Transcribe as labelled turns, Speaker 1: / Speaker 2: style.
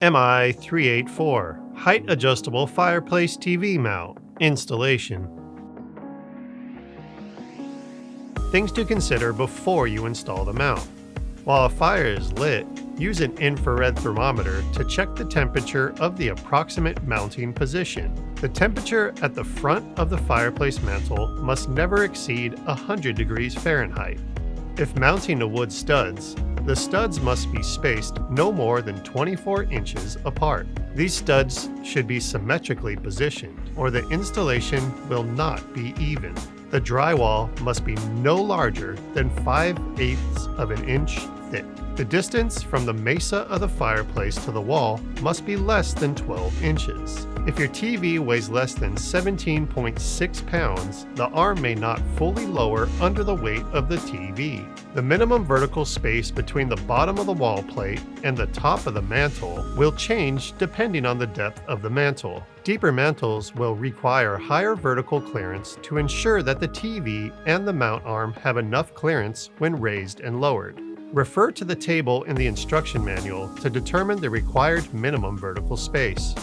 Speaker 1: MI-384 Height Adjustable Fireplace TV Mount Installation. Things to consider before you install the mount. While a fire is lit, use an infrared thermometer to check the temperature of the approximate mounting position. The temperature at the front of the fireplace mantle must never exceed 100 degrees Fahrenheit. If mounting to wood studs, the studs must be spaced no more than 24 inches apart. These studs should be symmetrically positioned, or the installation will not be even. The drywall must be no larger than 5/8 of an inch thick. The distance from the mesa of the fireplace to the wall must be less than 12 inches. If your TV weighs less than 17.6 pounds, the arm may not fully lower under the weight of the TV. The minimum vertical space between the bottom of the wall plate and the top of the mantle will change depending on the depth of the mantle. Deeper mantles will require higher vertical clearance to ensure that the TV and the mount arm have enough clearance when raised and lowered. Refer to the table in the instruction manual to determine the required minimum vertical space.